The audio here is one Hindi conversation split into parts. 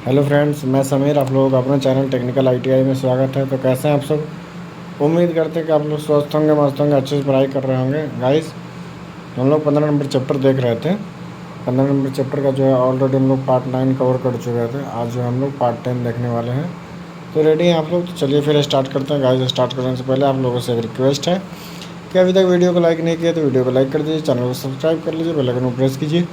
हेलो फ्रेंड्स, मैं समीर। आप लोगों का अपना चैनल टेक्निकल आईटीआई में स्वागत है। तो कैसे हैं आप सब? उम्मीद करते हैं कि आप लोग स्वस्थ होंगे, मस्त होंगे, अच्छे से पढ़ाई कर रहे होंगे। गाइस, हम लोग 15 नंबर चैप्टर देख रहे थे। 15 नंबर चैप्टर का जो है ऑलरेडी हम लोग पार्ट 9 कवर कर चुके थे। आज जो हम लोग पार्ट 10 देखने वाले हैं। तो रेडी हैं आप लोग? तो चलिए फिर स्टार्ट करते हैं। गाइस, स्टार्ट करने से पहले आप लोगों से एक रिक्वेस्ट है कि अभी तक वीडियो को लाइक नहीं किया तो वीडियो को लाइक कर दीजिए, चैनल को सब्सक्राइब कर लीजिए, बेल आइकन को प्रेस कीजिए,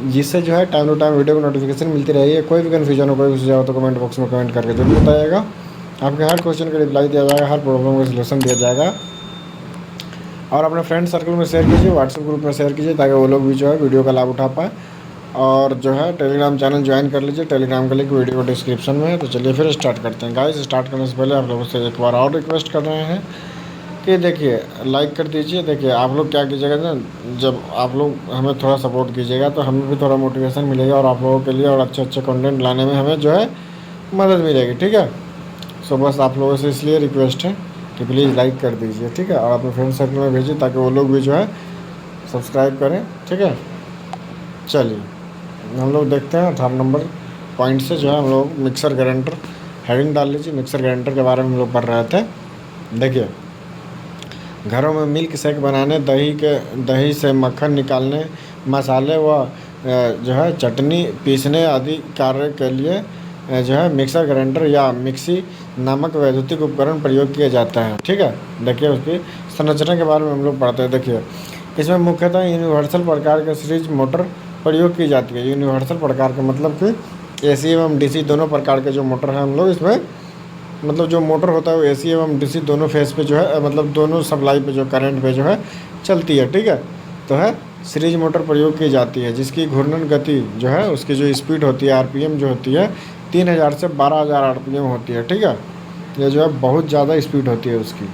जिससे जो है टाइम टू टाइम वीडियो को नोटिफिकेशन मिलती रहेगी। कोई भी कन्फ्यूजन हो, कोई भी सुझाव तो कमेंट बॉक्स में कमेंट करके जरूर बताइएगा। आपके हर क्वेश्चन का रिप्लाई दिया जाएगा, हर प्रॉब्लम का सलूशन दिया जाएगा। और अपने फ्रेंड सर्कल में शेयर कीजिए, व्हाट्सएप ग्रुप में शेयर कीजिए, ताकि वो लोग भी जो है वीडियो का लाभ उठा पाए। और जो है टेलीग्राम चैनल ज्वाइन कर लीजिए, टेलीग्राम का लिंक वीडियो डिस्क्रिप्शन में है। तो चलिए फिर स्टार्ट करते हैं। गाइस, स्टार्ट करने से पहले आप लोगों से एक बार और रिक्वेस्ट कर रहे हैं कि देखिए, लाइक कर दीजिए। देखिए, आप लोग क्या कीजिएगा ना, जब आप लोग हमें थोड़ा सपोर्ट कीजिएगा तो हमें भी थोड़ा मोटिवेशन मिलेगा और आप लोगों के लिए और अच्छे अच्छे कंटेंट लाने में हमें जो है मदद मिलेगी। ठीक है? सो बस आप लोगों से इसलिए रिक्वेस्ट है कि प्लीज़ लाइक कर दीजिए। ठीक है? और अपने फ्रेंड सर्कल में भेजिए, ताकि वो लोग भी जो है सब्सक्राइब करें। ठीक है? चलिए हम लोग देखते हैं 18 नंबर पॉइंट से जो है हम लोग मिक्सर ग्राइंडर हेडिंग डाल लीजिए। मिक्सर ग्राइंडर के बारे में हम लोग पढ़ रहे थे। देखिए, घरों में मिल्क शेक बनाने, दही से मक्खन निकालने, मसाले व जो है चटनी पीसने आदि कार्य के लिए जो है मिक्सर ग्राइंडर या मिक्सी नामक वैद्युतिक उपकरण प्रयोग किया जाता है। ठीक है? देखिए, उसकी संरचना के बारे में हम लोग पढ़ते हैं। देखिए, इसमें मुख्यतः यूनिवर्सल प्रकार के सीरीज मोटर प्रयोग की जाती है। यूनिवर्सल प्रकार के मतलब कि एसी एवं डीसी दोनों प्रकार के जो मोटर हैं हम लोग इसमें, मतलब जो मोटर होता है वो एसी एवं डीसी दोनों फेस पे जो है, मतलब दोनों सप्लाई पे जो करंट पे जो है चलती है। ठीक है? तो है सीरीज मोटर प्रयोग की जाती है, जिसकी घूर्णन गति जो है, उसकी जो स्पीड होती है, आरपीएम जो होती है, 3000 से 12000 आरपीएम होती है। ठीक है? ये जो है बहुत ज़्यादा स्पीड होती है उसकी।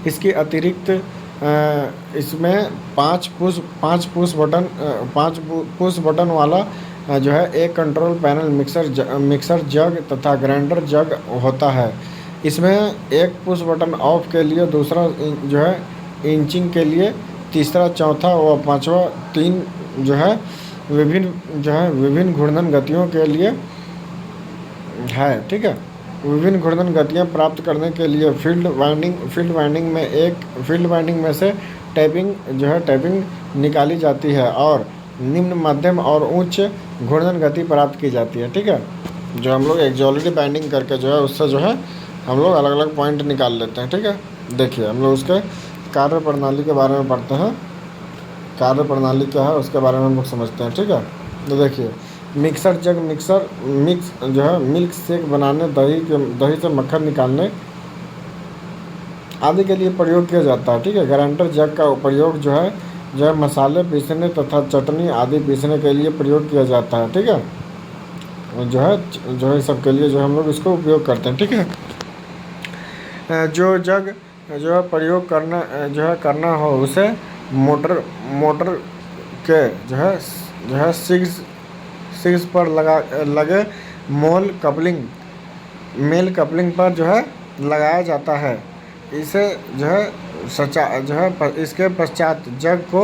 इसके अतिरिक्त इसमें पाँच पुश बटन वाला जो है एक कंट्रोल पैनल मिक्सर जग तथा ग्राइंडर जग होता है। इसमें एक पुश बटन ऑफ के लिए, दूसरा जो है इंचिंग के लिए, तीसरा, चौथा व पांचवा, तीन जो है विभिन्न घूर्णन गतियों के लिए है। ठीक है? विभिन्न घूर्णन गतियाँ प्राप्त करने के लिए फील्ड वाइंडिंग में से टैपिंग निकाली जाती है और निम्न, मध्यम और उच्च घूर्णन गति प्राप्त की जाती है। ठीक है? जो हम लोग एक्सोलरी बाइंडिंग करके जो है उससे जो है हम लोग अलग अलग पॉइंट निकाल लेते हैं। ठीक है? देखिए, हम लोग उसके कार्य प्रणाली के बारे में पढ़ते हैं। कार्य प्रणाली क्या है उसके बारे में हम लोग समझते हैं। ठीक है? तो देखिए, मिक्सर जग मिक्स जो है मिल्क शेक बनाने, दही से मक्खन निकालने आदि के लिए प्रयोग किया जाता है। ठीक है? ग्राइंडर जग का प्रयोग जो है मसाले पीसने तथा चटनी आदि पीसने के लिए प्रयोग किया जाता है। ठीक है? जो है सब के लिए जो हम लोग इसको उपयोग करते हैं। ठीक है? जो जग जो है प्रयोग करना हो, उसे मोटर के जो है सिक्स पर लगे मेल कपलिंग पर जो है लगाया जाता है। इसे जो है इसके पश्चात जग को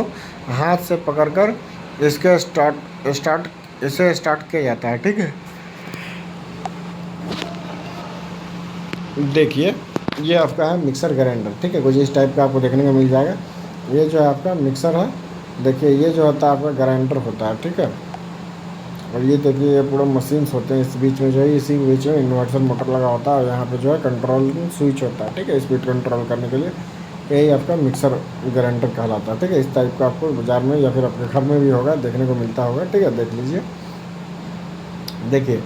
हाथ से पकड़कर इसे स्टार्ट किया जाता है। ठीक है? देखिए, ये आपका है मिक्सर ग्राइंडर। ठीक है? कुछ इस टाइप का आपको देखने को मिल जाएगा। ये जो है आपका मिक्सर है। देखिए, ये जो होता है आपका ग्राइंडर होता है। ठीक है? और ये देखिए, ये पूरा मशीन्स होते हैं। इस बीच में जो है, इसी के बीच में इन्वर्टर मोटर लगा होता है और यहाँ पे जो है कंट्रोल स्विच होता है। ठीक है? स्पीड कंट्रोल करने के लिए यही आपका मिक्सर ग्राइंडर कहलाता है। ठीक है? इस टाइप का आपको बाज़ार में या फिर अपने घर में भी होगा, देखने को मिलता होगा। ठीक है? देख लीजिए। देखिए,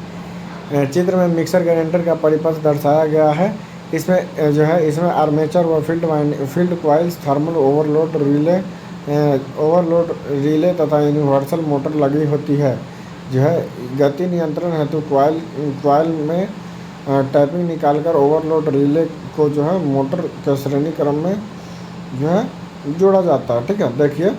चित्र में मिक्सर ग्राइंडर का परिपथ दर्शाया गया है। इसमें आर्मेचर व field coils, thermal overload relay तथा यूनिवर्सल मोटर लगी होती है। जो है गति नियंत्रण हेतु कॉइल में टैपिंग निकालकर ओवरलोड रिले को जो है मोटर के श्रेणी क्रम में जो है जोड़ा जाता है। ठीक है? देखिए,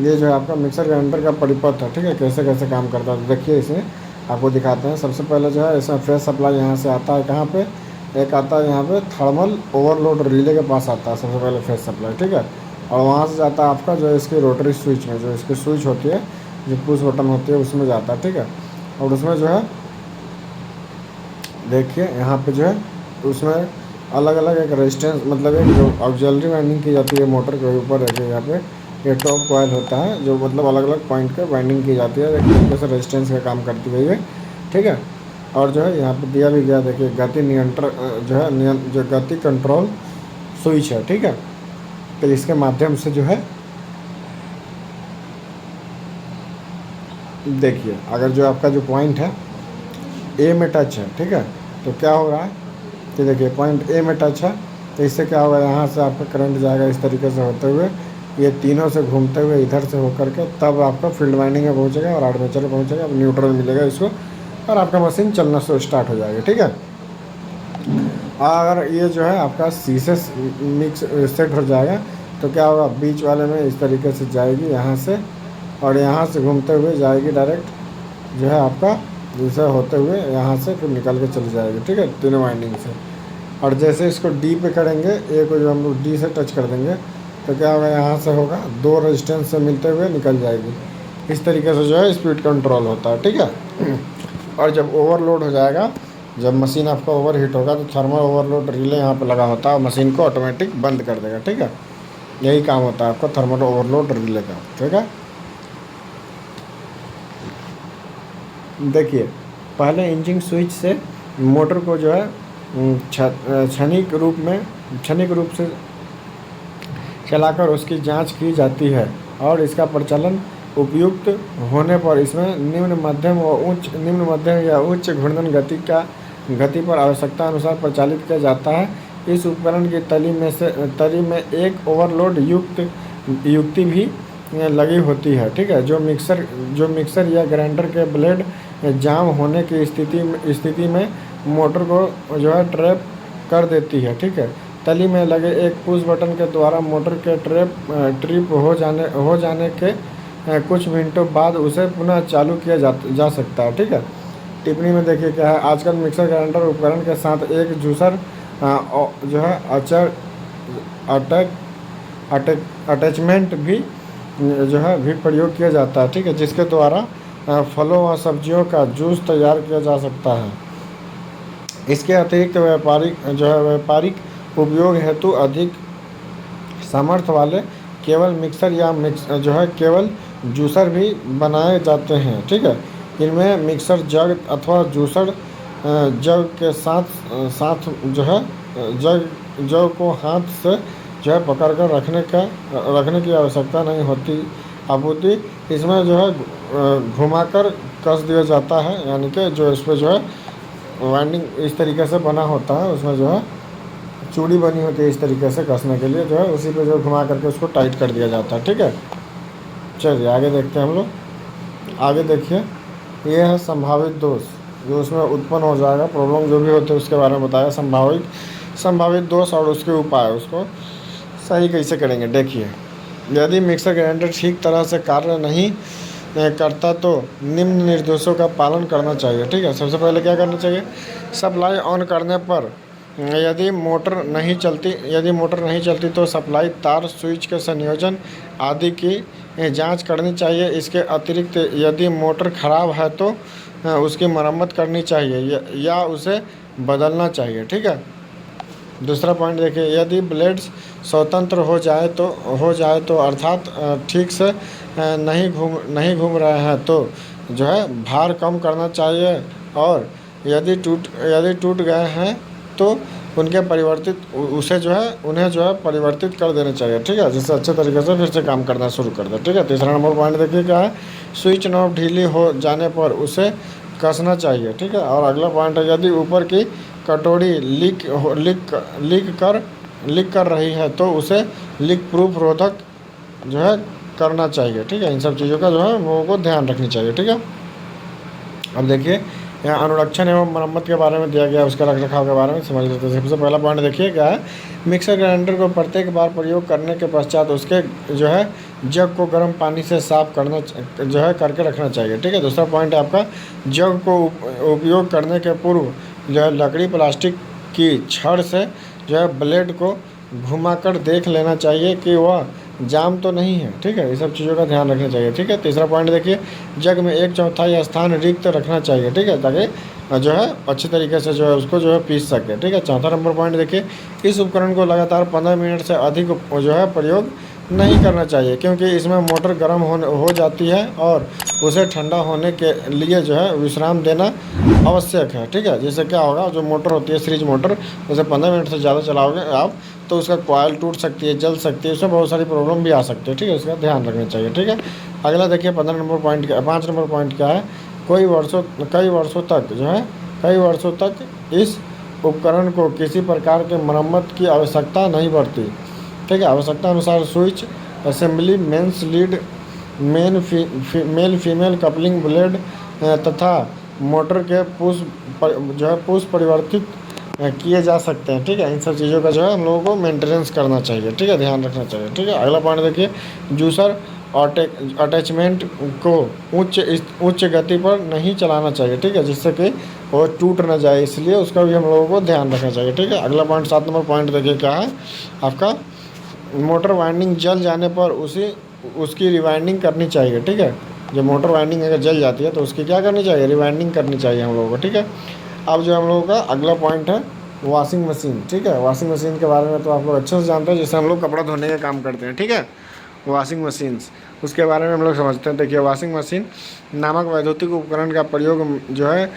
ये जो है आपका मिक्सर ग्राइंडर का परिपथ है। ठीक है? कैसे कैसे काम करता है देखिए, इसमें आपको दिखाते हैं। सबसे पहले जो है इसमें फ्रेश सप्लाई यहाँ से आता है। कहाँ पे? एक आता है यहाँ पे थर्मल ओवरलोड रिले के पास आता है सबसे पहले फ्रेश सप्लाई। ठीक है? और वहाँ से जाता है आपका जो है इसकी रोटरी स्विच में, जो इसकी स्विच होती है जो पुश बटन होती है उसमें जाता है, ठीक है। और उसमें जो है देखिए यहाँ पे जो है उसमें अलग अलग एक रेजिस्टेंस, मतलब एक जो ऑक्सिलरी वाइंडिंग की जाती है मोटर के ऊपर, देखिए यहाँ पे ये टॉप कॉइल होता है जो मतलब अलग अलग पॉइंट पे वाइंडिंग की जाती है, एक तरीके से रेजिस्टेंस का काम करती है ये, ठीक है। और जो है यहाँ पे दिया भी गया, देखिए गति नियंत्रण जो है जो गति कंट्रोल स्विच है, ठीक है। तो इसके माध्यम से जो है देखिए अगर जो आपका जो पॉइंट है ए में टच है, ठीक है, तो क्या हो रहा है कि देखिए पॉइंट ए में टच है, तो इससे क्या होगा, यहाँ से आपका करंट जाएगा इस तरीके से होते हुए, ये तीनों से घूमते हुए इधर से होकर के तब आपका फील्ड वाइंडिंग में पहुँचेगा और आर्मेचर में पहुँचेगा, न्यूट्रल मिलेगा इसको और आपका मशीन चलना से स्टार्ट हो जाएगा, ठीक है। अगर ये जो है आपका सी से मिक्स सेट हो जाएगा तो क्या होगा, बीच वाले में इस तरीके से जाएगी यहाँ से और यहाँ से घूमते हुए जाएगी डायरेक्ट जो है आपका जैसे होते हुए यहाँ से फिर निकल के चली जाएगी, ठीक है, तीनों वाइंडिंग से। और जैसे इसको डी पे करेंगे, ए को जो हम लोग डी से टच कर देंगे तो क्या होगा, यहाँ से होगा दो रेजिस्टेंस से मिलते हुए निकल जाएगी। इस तरीके से जो है स्पीड कंट्रोल होता है, ठीक है। और जब ओवरलोड हो जाएगा, जब मशीन आपका ओवर हीट होगा तो थर्मल ओवरलोड रिले यहाँ पे लगा होता है, मशीन को ऑटोमेटिक बंद कर देगा, ठीक है। यही काम होता है आपका थर्मल ओवरलोड रिले का, ठीक है। देखिए पहले इंजिन स्विच से मोटर को जो है क्षणिक रूप से चलाकर उसकी जांच की जाती है और इसका प्रचलन उपयुक्त होने पर इसमें निम्न मध्यम या उच्च घूर्णन गति पर आवश्यकता अनुसार प्रचालित किया जाता है। इस उपकरण की तली में एक ओवरलोड युक्ति भी लगी होती है, ठीक है, जो मिक्सर या ग्राइंडर के ब्लेड जाम होने की स्थिति में मोटर को जो है ट्रैप कर देती है, ठीक है। तली में लगे एक पुश बटन के द्वारा मोटर के ट्रिप हो जाने के कुछ मिनटों बाद उसे पुनः चालू किया जा सकता है, ठीक है। टिप्पणी में देखिए क्या है, आजकल मिक्सर ग्राइंडर उपकरण के साथ एक जूसर जो है अटैचमेंट भी जो है भी प्रयोग किया जाता है, ठीक है, जिसके द्वारा फलों व सब्जियों का जूस तैयार किया जा सकता है। इसके अतिरिक्त व्यापारिक उपयोग हेतु अधिक सामर्थ्य वाले केवल जूसर भी बनाए जाते हैं, ठीक है। इनमें मिक्सर जग अथवा जूसर जग के साथ जो है जग को हाथ से जो है पकड़ कर रखने की आवश्यकता नहीं होती आपूर्ति। इसमें जो है घुमाकर कस दिया जाता है, यानी कि जो इस पर जो है वाइंडिंग इस तरीके से बना होता है, उसमें जो है चूड़ी बनी होती है इस तरीके से कसने के लिए, जो है उसी पे जो घुमा करके उसको टाइट कर दिया जाता है, ठीक है। चलिए आगे देखते हैं हम लोग। आगे देखिए, ये है संभावित दोष जो उसमें उत्पन्न हो जाएगा, प्रॉब्लम जो भी होते हैं उसके बारे में बताया, संभावित दोष और उसके उपाय, उसको सही कैसे करेंगे। देखिए यदि मिक्सर ग्राइंडर ठीक तरह से कार्य नहीं करता तो निम्न निर्देशों का पालन करना चाहिए, ठीक है। सबसे पहले क्या करना चाहिए, सप्लाई ऑन करने पर यदि मोटर नहीं चलती तो सप्लाई तार स्विच के संयोजन आदि की जांच करनी चाहिए। इसके अतिरिक्त यदि मोटर ख़राब है तो उसकी मरम्मत करनी चाहिए या उसे बदलना चाहिए, ठीक है। दूसरा पॉइंट देखिए, यदि ब्लेड्स स्वतंत्र हो जाए तो अर्थात ठीक से नहीं घूम रहे हैं तो जो है भार कम करना चाहिए और यदि टूट गए हैं तो उन्हें जो है परिवर्तित कर देना चाहिए, ठीक है, जिससे अच्छे तरीके से फिर से काम करना शुरू कर दे, ठीक है। तीसरा नंबर पॉइंट देखिए क्या है, स्विच नॉब ढीली हो जाने पर उसे कसना चाहिए, ठीक है। और अगला पॉइंट है, यदि ऊपर की कटोरी लीक कर रही है तो उसे लीक प्रूफ रोधक जो है करना चाहिए, ठीक है। इन सब चीज़ों का जो है लोगों को ध्यान रखनी चाहिए, ठीक है। अब देखिए यहाँ अनुरक्षण एवं मरम्मत के बारे में दिया गया, उसका रखरखाव के बारे में समझ लेते हैं। सबसे पहला पॉइंट देखिए क्या है, मिक्सर ग्राइंडर को प्रत्येक बार प्रयोग करने के पश्चात उसके जो है जग को गर्म पानी से साफ करके रखना चाहिए, ठीक है। दूसरा पॉइंट है आपका, जग को उपयोग करने के पूर्व जो है लकड़ी प्लास्टिक की छड़ से जो है ब्लेड को घुमाकर देख लेना चाहिए कि वह जाम तो नहीं है, ठीक है। ये सब चीज़ों का ध्यान रखना चाहिए, ठीक है। तीसरा पॉइंट देखिए, जग में 1/4 स्थान रिक्त रखना चाहिए, ठीक है, ताकि जो है अच्छी तरीके से जो है उसको जो है पीस सके, ठीक है। चौथा नंबर पॉइंट देखिए, इस उपकरण को लगातार 15 मिनट से अधिक जो है प्रयोग नहीं करना चाहिए, क्योंकि इसमें मोटर गर्म हो जाती है और उसे ठंडा होने के लिए जो है विश्राम देना आवश्यक है, ठीक है। जिससे क्या होगा, जो मोटर होती है सीरीज मोटर, उसे 15 मिनट से ज़्यादा चलाओगे आप तो उसका कॉइल टूट सकती है, जल सकती है, उसमें बहुत सारी प्रॉब्लम भी आ सकती है, ठीक है। उसका ध्यान रखना चाहिए, ठीक है। अगला देखिए 15 नंबर पॉइंट क्या, 5 नंबर पॉइंट क्या है, कई वर्षों तक जो है कई वर्षों तक इस उपकरण को किसी प्रकार के मरम्मत की आवश्यकता नहीं पड़ती, ठीक है। आवश्यकता अनुसार switch assembly, mains lead, male female coupling blade तथा मोटर के जो है पुश परिवर्तित किए जा सकते हैं, ठीक है। इन सब चीज़ों का जो है हम लोगों को मेंटेनेंस करना चाहिए, ठीक है, ध्यान रखना चाहिए, ठीक है। अगला पॉइंट देखिए, जूसर अटैचमेंट को उच्च गति पर नहीं चलाना चाहिए, ठीक है, जिससे कि वो टूट ना जाए, इसलिए उसका भी हम लोगों को ध्यान रखना चाहिए, ठीक है। अगला पॉइंट 7 नंबर पॉइंट देखिए क्या है आपका, मोटर वाइंडिंग जल जाने पर उसकी रिवाइंडिंग करनी चाहिए, ठीक है। जब मोटर वाइंडिंग अगर जल जाती है तो उसकी क्या करनी चाहिए, रिवाइंडिंग करनी चाहिए हम लोगों को, ठीक है। अब जो हम लोगों का अगला पॉइंट है वॉशिंग मशीन, ठीक है। वॉशिंग मशीन के बारे में तो आप लोग अच्छे से जानते हैं, जिससे हम लोग कपड़ा धोने का काम करते हैं, ठीक है। वॉशिंग मशीन्स, उसके बारे में हम लोग समझते हैं। देखिए, वॉशिंग मशीन नामक वैद्युतिक उपकरण का प्रयोग जो है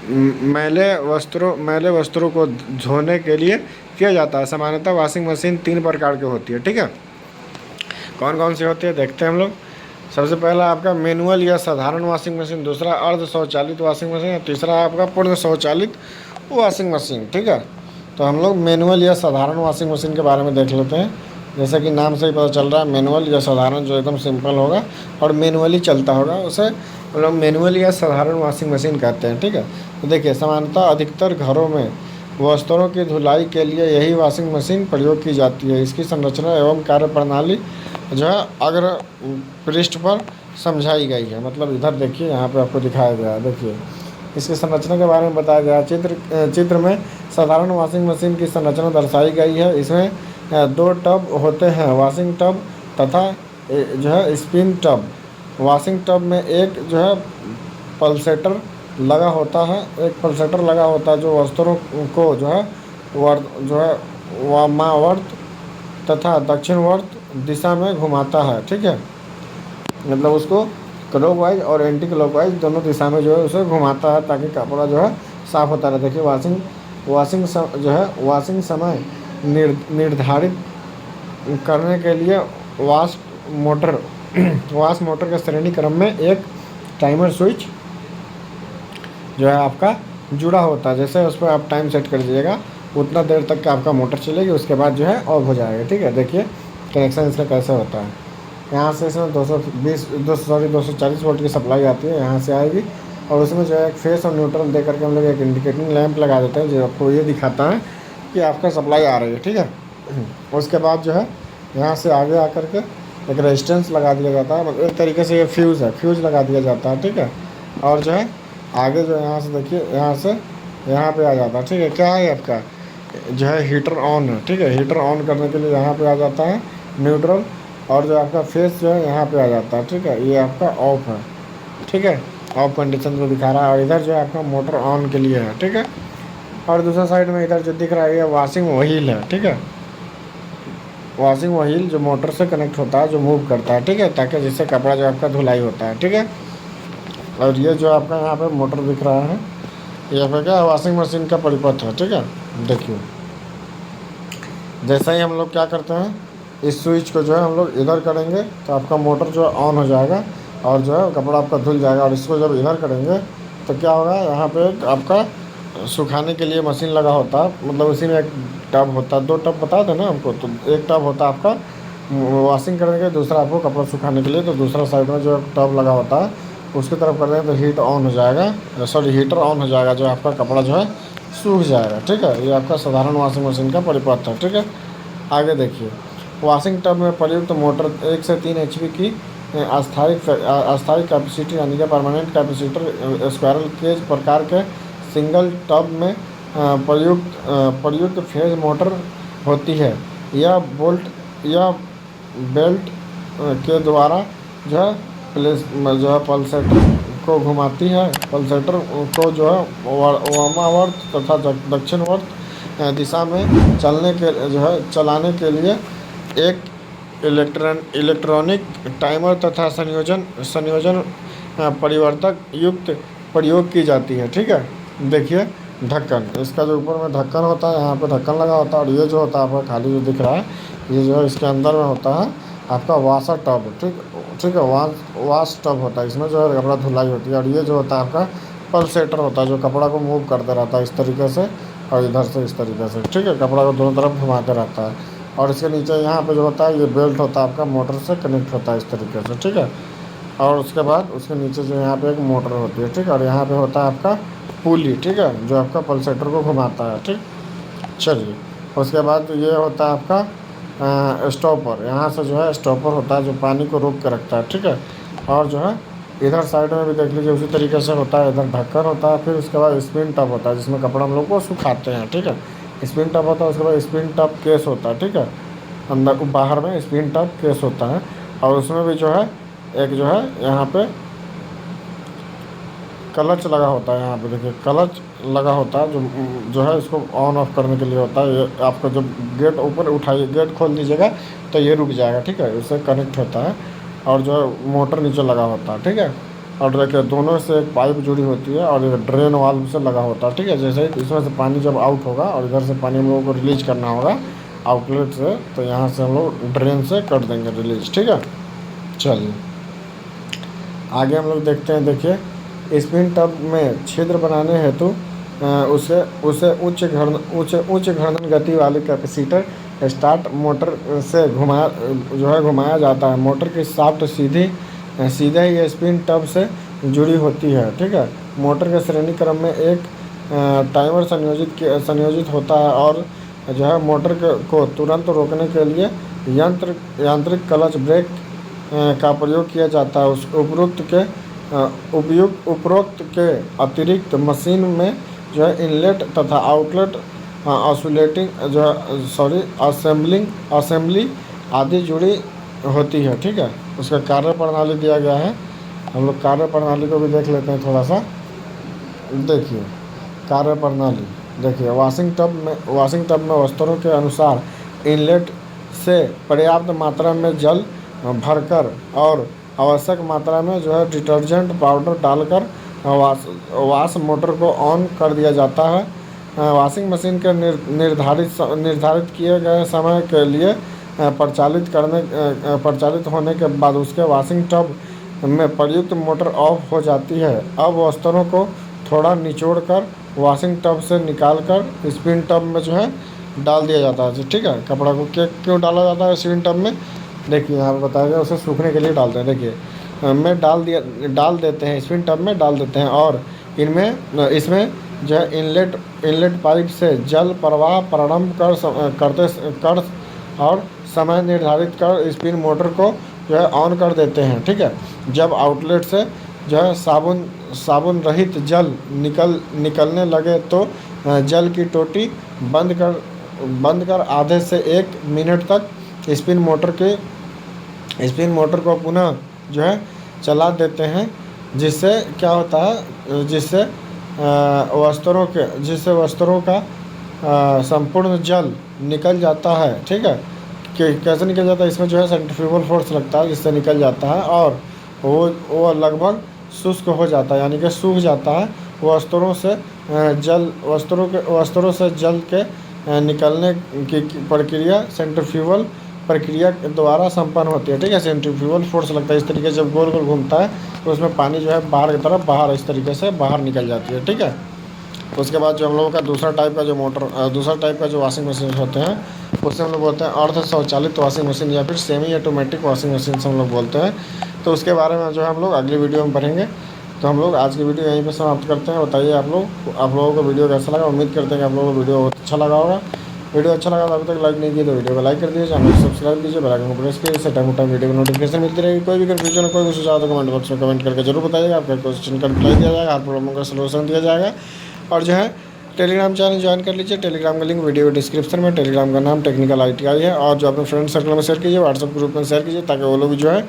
मैले वस्त्रों को धोने के लिए किया जाता है। सामान्यतः वॉशिंग मशीन 3 प्रकार की होती है, ठीक है। कौन कौन सी होती है देखते हैं हम लोग। सबसे पहला आपका मैनुअल या साधारण वॉशिंग मशीन, दूसरा अर्ध स्वचालित वॉशिंग मशीन, तीसरा आपका पूर्ण स्वचालित वॉशिंग मशीन, ठीक है। तो हम लोग मैनुअल या साधारण वॉशिंग मशीन के बारे में देख लेते हैं। जैसा कि नाम से ही पता चल रहा है, मैनुअल या साधारण जो एकदम सिंपल होगा और मैनुअली चलता होगा, उसे हम लोग मैनुअल या साधारण वॉशिंग मशीन कहते हैं, ठीक है। तो देखिए, सामान्यतः अधिकतर घरों में वस्त्रों की धुलाई के लिए यही वॉशिंग मशीन प्रयोग की जाती है। इसकी संरचना एवं कार्यप्रणाली जो है अग्र पृष्ठ पर समझाई गई है, मतलब इधर देखिए, यहाँ पे आपको दिखाया गया है। देखिए, इसकी संरचना के बारे में बताया गया है। चित्र में साधारण वॉशिंग मशीन की संरचना दर्शाई गई है। इसमें 2 टब होते हैं, वॉशिंग टब तथा जो है स्पिन टब। वॉशिंग टब में एक जो है पल्सेटर लगा होता है, जो वस्त्रों को जो है वामावर्त तथा दक्षिणवर्त दिशा में घुमाता है, ठीक है। मतलब उसको क्लॉकवाइज और एंटी क्लॉकवाइज दोनों दिशा में जो है उसे घुमाता है, ताकि कपड़ा जो है साफ़ होता रहे। देखिए, वॉशिंग समय निर्धारित करने के लिए वाश मोटर के श्रेणी क्रम में एक टाइमर स्विच जो है आपका जुड़ा होता है। जैसे उस पर आप टाइम सेट कर दीजिएगा, उतना देर तक का आपका मोटर चलेगी, उसके बाद जो है ऑफ हो जाएगा, ठीक है। देखिए कनेक्शन इसका कैसे होता है। यहाँ से इसमें 240 वोल्ट की सप्लाई आती है, यहाँ से आएगी, और उसमें जो है एक फेस और न्यूट्रल दे करके हम लोग एक इंडिकेटिंग लैंप लगा देते हैं, जो आपको ये दिखाता है कि आपका सप्लाई आ रही है, ठीक है। उसके बाद जो है यहाँ से आगे आकर के एक रेजिस्टेंस लगा दिया जाता है, मतलब एक तरीके से ये फ्यूज़ लगा दिया जाता है, ठीक है। और जो है आगे जो यहाँ से देखिए, यहाँ से यहाँ पे आ जाता है, ठीक है। क्या है आपका जो है हीटर ऑन है, ठीक है। हीटर ऑन करने के लिए यहाँ पे आ जाता है न्यूट्रल, और जो आपका फेस जो है यहाँ पे आ जाता है, ठीक है। ये आपका ऑफ है, ठीक है, ऑफ कंडीशन को दिखा रहा है। और इधर जो है आपका मोटर ऑन के लिए है, ठीक है। और दूसरा साइड में इधर जो दिख रहा है ये वॉशिंग व्हील है, ठीक है। वॉशिंग व्हील जो मोटर से कनेक्ट होता है, जो मूव करता है, ठीक है, ताकि जिससे कपड़ा जो आपका धुलाई होता है, ठीक है। और ये जो आपका यहाँ पे मोटर दिख रहा है, ये पे क्या वॉशिंग मशीन का परिपथ है, ठीक है। देखिए, जैसा ही हम लोग क्या करते हैं, इस स्विच को जो है हम लोग इधर करेंगे तो आपका मोटर जो है ऑन हो जाएगा, और जो है कपड़ा आपका धुल जाएगा। और इसको जब इधर करेंगे तो क्या होगा, यहाँ पे आपका सुखाने के लिए मशीन लगा होता है, मतलब उसी में एक टब होता है, 2 टब बता दें ना हमको, तो एक टब होता है आपका वॉशिंग करने के लिए, दूसरा आपको कपड़ा सुखाने के लिए। तो दूसरा साइड में जो टब लगा होता है उसकी तरफ कर देंगे तो हीटर ऑन हो जाएगा, जो आपका कपड़ा जो है सूख जाएगा, ठीक है। ये आपका साधारण वॉशिंग मशीन का परिपथ है, ठीक है। आगे देखिए, वॉशिंग टब में प्रयुक्त मोटर 1 से 3 HP की अस्थायी कैपेसिटी यानी कि परमानेंट कैपेसिटर स्क्वायरल केज प्रकार के सिंगल टब में प्रयुक्त फेज मोटर होती है। यह बोल्ट यह बेल्ट के द्वारा जो है प्लेस जो है पल्सेटर को घुमाती है। पल्सेटर को जो है वामावर्त तथा दक्षिणवर्त दिशा में चलाने के लिए एक इलेक्ट्रॉनिक टाइमर तथा संयोजन परिवर्तक युक्त प्रयोग की जाती है। ठीक है, देखिए ढक्कन, इसका जो ऊपर में ढक्कन होता है, यहाँ पे ढक्कन लगा होता है, और ये जो होता है आपका खाली जो दिख रहा है, ये जो है इसके अंदर में होता है आपका वाशर टब। ठीक है, वाश टब होता है, इसमें जो है कपड़ा धुलाई होती है। और ये जो होता है आपका पल्सेटर होता है, जो कपड़ा को मूव करते रहता है इस तरीके से और इधर से इस तरीके से। ठीक है, कपड़ा को दोनों तरफ घुमाते रहता है। और इसके नीचे यहाँ पे जो होता है ये बेल्ट होता है आपका, मोटर से कनेक्ट होता है इस तरीके से। ठीक है, और उसके बाद उसके नीचे जो यहाँ पे एक मोटर होती है। ठीक है, और यहाँ पे होता है आपका पुली। ठीक है, जो आपका पल्सेटर को घुमाता है। ठीक, चलिए उसके बाद ये होता है आपका स्टॉपर। यहाँ से जो है स्टॉपर होता है जो पानी को रोक के रखता है। ठीक है, और जो है इधर साइड में भी देख लीजिए उसी तरीके से होता है, इधर ढक्कन होता है। फिर उसके बाद स्पिन टब होता है जिसमें कपड़ा हम लोग को सुखाते हैं। ठीक है, स्पिन टब होता है, उसके बाद स्पिन टब केस होता है। ठीक है, अंदर बाहर में स्पिन टब केस होता है, और उसमें भी जो है एक जो है यहाँ पे क्लच लगा होता है। यहाँ पे देखिए क्लच लगा होता है जो है इसको ऑन ऑफ करने के लिए होता है। ये आपका जब गेट ऊपर उठाइए, गेट खोल दीजिएगा तो ये रुक जाएगा। ठीक है, इससे कनेक्ट होता है, और जो है मोटर नीचे लगा होता है। ठीक है, और देखिए दोनों से एक पाइप जुड़ी होती है, और ये ड्रेन वाल्व से लगा होता है। ठीक है, जैसे इसमें से पानी जब आउट होगा और इधर से पानी हम लोगों को रिलीज करना होगा आउटलेट से, तो यहाँ से हम लोग ड्रेन से कर देंगे रिलीज। ठीक है, चलिए आगे हम लोग देखते हैं। देखिए स्पिन टब में छिद्र बनाने हेतु उसे उसे उच्च घर्षण गति वाली कैपेसिटर स्टार्ट मोटर से घुमाया जाता है। मोटर की शाफ्ट सीधे ही स्पिन टब से जुड़ी होती है। ठीक है, मोटर के श्रेणी क्रम में एक टाइमर संयोजित होता है, और जो है मोटर को तुरंत रोकने के लिए यांत्रिक क्लच ब्रेक का प्रयोग किया जाता है। उस उपरोक्त के अतिरिक्त मशीन में जो है इनलेट तथा आउटलेट असेंबली आदि जुड़ी होती है। ठीक है, उसका कार्य प्रणाली दिया गया है, हम लोग कार्य प्रणाली को भी देख लेते हैं थोड़ा सा। देखिए कार्य प्रणाली, देखिए वॉशिंग टब में वस्त्रों के अनुसार इनलेट से पर्याप्त मात्रा में जल भरकर और आवश्यक मात्रा में जो है डिटर्जेंट पाउडर डालकर वाश मोटर को ऑन कर दिया जाता है। वॉशिंग मशीन के निर्धारित किए गए समय के लिए प्रचालित होने के बाद उसके वॉशिंग टब में प्रयुक्त मोटर ऑफ हो जाती है। अब वस्त्रों को थोड़ा निचोड़कर वॉशिंग टब से निकालकर स्पिन टब में जो है डाल दिया जाता है। ठीक है, कपड़ा को क्यों डाला जाता है स्पिन टब में, देखिए यहाँ पर बताया गया, उसे सूखने के लिए डालते हैं। देखिए में डाल देते हैं, स्पिन टब में डाल देते हैं, और इसमें जो है इनलेट पाइप से जल प्रवाह प्रारंभ कर और समय निर्धारित कर स्पिन मोटर को जो है ऑन कर देते हैं। ठीक है, जब आउटलेट से जो है साबुन रहित जल निकलने लगे तो जल की टोटी बंद कर आधे से 1 मिनट तक स्पिन मोटर को पुनः जो है चला देते हैं, जिससे क्या होता है, जिससे वस्त्रों का संपूर्ण जल निकल जाता है। ठीक है, कि कैसे निकल जाता है, इसमें जो है सेंट्रीफ्यूगल फोर्स लगता है जिससे निकल जाता है, और वो लगभग शुष्क हो जाता है, यानी कि सूख जाता है। वस्त्रों से जल के निकलने की प्रक्रिया सेंट्रीफ्यूगल प्रक्रिया के द्वारा संपन्न होती है। ठीक है, सेंट्रीफ्यूगल फोर्स लगता है इस तरीके से, जब गोल गोल घूमता है तो उसमें पानी जो है बाहर की तरफ इस तरीके से बाहर निकल जाती है। ठीक है, उसके बाद जो हम लोगों का दूसरा टाइप का जो वॉशिंग मशीन होते हैं उससे हम लोग बोलते हैं अर्ध स्वचालित वॉशिंग मशीन, या फिर सेमी ऑटोमेटिक वॉशिंग मशीन से हम लोग बोलते हैं। तो उसके बारे में जो है हम लोग अगली वीडियो में पढ़ेंगे। तो हम लोग आज की वीडियो यहीं पे समाप्त करते हैं। बताइए आप लोगों को वीडियो कैसा लगा। उम्मीद करते हैं कि आप लोगों को वीडियो बहुत अच्छा लगा होगा। वीडियो अच्छा लगा तो अभी तक लाइक नहीं किया तो वीडियो को लाइक कर दीजिए, चैनल को सब्सक्राइब कीजिए, बेल आइकन को प्रेस कीजिए, इससे टाइम टू टाइम वीडियो को नोटिफिकेशन मिलती रहेगी। कोई भी कन्फ्यूजन हो, कोई भी सुझाव तो कमेंट बॉक्स में कमेंट करके जरूर बताइएगा। आपका क्वेश्चन का रिप्लाई दिया जाएगा, हर प्रॉब्लम का सलूशन दिया जाएगा। और जो है टेलीग्राम चैनल ज्वाइन कर लीजिए। टेलीग्राम का लिंक वीडियो डिस्क्रिप्शन में, टेलीग्राम का नाम टेक्निकल ITI है। और जो अपने फ्रेंड सर्कल में शेयर कीजिए, व्हाट्सअप ग्रुप में शेयर कीजिए, ताकि वो लोग जो है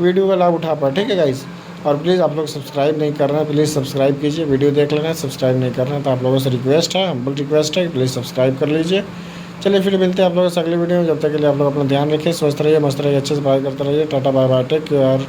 वीडियो का लाभ उठा पाए। ठीक है गाइस, और प्लीज़ आप लोग सब्सक्राइब नहीं कर रहे हैं, प्लीज़ सब्सक्राइब कीजिए। वीडियो देख लेना, सब्सक्राइब नहीं कर रहे हैं तो आप लोगों से रिक्वेस्ट है, हम्बल रिक्वेस्ट है कि प्लीज़ सब्सक्राइब कर लीजिए। चलिए फिर मिलते हैं आप लोगों से अगली वीडियो में। जब तक के लिए आप लोग अपना ध्यान रखिए, स्वस्थ रहिए, मस्त रहिए, अच्छे से पढ़ाई करते रहिए। Tata bye bye, take care.